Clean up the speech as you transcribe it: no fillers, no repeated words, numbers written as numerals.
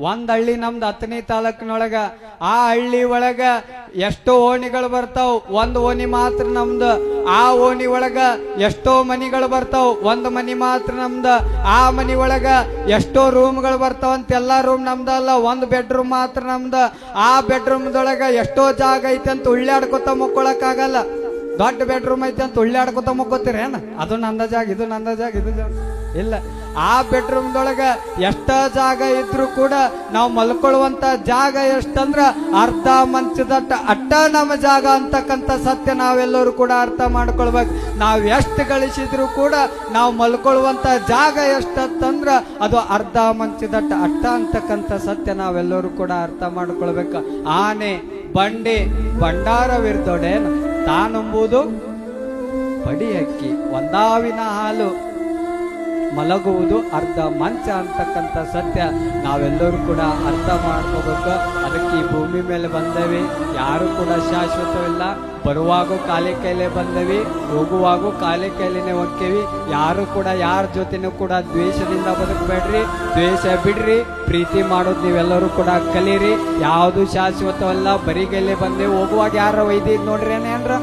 ಒಂದ್ ಹಳ್ಳಿ ನಮ್ದು ಹತ್ತನೇ ತಾಲೂಕಿನೊಳಗ. ಆ ಹಳ್ಳಿ ಒಳಗ ಎಷ್ಟೋ ಓಣಿಗಳು ಬರ್ತಾವ್, ಒಂದ್ ಓಣಿ ಮಾತ್ರ ನಮ್ದು. ಆ ಓಣಿ ಒಳಗ ಎಷ್ಟೋ ಮನಿಗಳು ಬರ್ತಾವ್, ಒಂದ್ ಮನಿ ಮಾತ್ರ ನಮ್ದು. ಆ ಮನಿ ಒಳಗ ಎಷ್ಟೋ ರೂಮ್ಗಳು ಬರ್ತಾವಂತ, ಎಲ್ಲಾ ರೂಮ್ ನಮ್ದಲ್ಲ, ಒಂದ್ ಬೆಡ್ರೂಮ್ ಮಾತ್ರ ನಮ್ದು. ಆ ಬೆಡ್ರೂಮ್ದೊಳಗ ಎಷ್ಟೋ ಜಾಗ ಐತೆ ಅಂತ ಉಳ್ಳಾಡ್ಕೊತ ಮುಕ್ಕೊಳಕ್ ಆಗಲ್ಲ. ದೊಡ್ಡ ಬೆಡ್ರೂಮ್ ಐತೆ ಅಂತ ಉಳ್ಳಾಡ್ಕೊತ ಮುಕ್ಕೋತೀರೇನ? ಅದು ನಂದ ಜಾಗ, ಇದು ನಂದ ಜಾಗ, ಇದು ಜಾಗ ಇಲ್ಲ. ಆ ಬೆಡ್ರೂಮ್ದೊಳಗ ಎಷ್ಟ ಜಾಗ ಇದ್ರು ಕೂಡ ನಾವು ಮಲ್ಕೊಳ್ಳುವಂತ ಜಾಗ ಎಷ್ಟಂದ್ರ ಅರ್ಧ ಮಂಚದಟ್ಟ ಅಟ್ಟ ನಮ್ಮ ಜಾಗ ಅಂತಕ್ಕಂಥ ಸತ್ಯ ನಾವೆಲ್ಲರೂ ಕೂಡ ಅರ್ಥ ಮಾಡ್ಕೊಳ್ಬೇಕು. ನಾವ್ ಎಷ್ಟು ಗಳಿಸಿದ್ರು ಕೂಡ ನಾವು ಮಲ್ಕೊಳ್ಳುವಂತ ಜಾಗ ಎಷ್ಟಂದ್ರ ಅದು ಅರ್ಧ ಮಂಚದಟ್ಟ ಅಟ್ಟ ಅಂತಕ್ಕಂಥ ಸತ್ಯ ನಾವೆಲ್ಲರೂ ಕೂಡ ಅರ್ಥ ಮಾಡ್ಕೊಳ್ಬೇಕು. ಆನೆ ಬಂಡಿ ಭಂಡಾರವಿರ್ದೊಡೇನು ತಾನೆಂಬುದು ಬಡಿ ಅಕ್ಕಿ, ಒಂದಾವಿನ ಹಾಲು ಮಲಗುವುದು ಅರ್ಧ ಮಂಚ ಅಂತಕ್ಕಂಥ ಸತ್ಯ ನಾವೆಲ್ಲರೂ ಕೂಡ ಅರ್ಥ ಮಾಡ್ಕೋಬೇಕು. ಅದಕ್ಕೆ ಈ ಭೂಮಿ ಮೇಲೆ ಬಂದವಿ, ಯಾರು ಕೂಡ ಶಾಶ್ವತವಿಲ್ಲ. ಬರುವಾಗೂ ಖಾಲಿ ಕೈಲೇ ಬಂದವಿ, ಹೋಗುವಾಗೂ ಖಾಲಿ ಕೈಲಿನೇ ಹೋಗ್ತೇವಿ. ಯಾರು ಕೂಡ ಯಾರ ಜೊತೆನೂ ಕೂಡ ದ್ವೇಷದಿಂದ ಬದುಕಬೇಡ್ರಿ, ದ್ವೇಷ ಬಿಡ್ರಿ, ಪ್ರೀತಿ ಮಾಡೋದು ನೀವೆಲ್ಲರೂ ಕೂಡ ಕಲೀರಿ. ಯಾವುದು ಶಾಶ್ವತವಲ್ಲ, ಬರಿಗೈಲೇ ಬಂದೇವಿ. ಹೋಗುವಾಗ ಯಾರ ಒಯ್ದಿ ನೋಡ್ರಿ ಏನ್ರ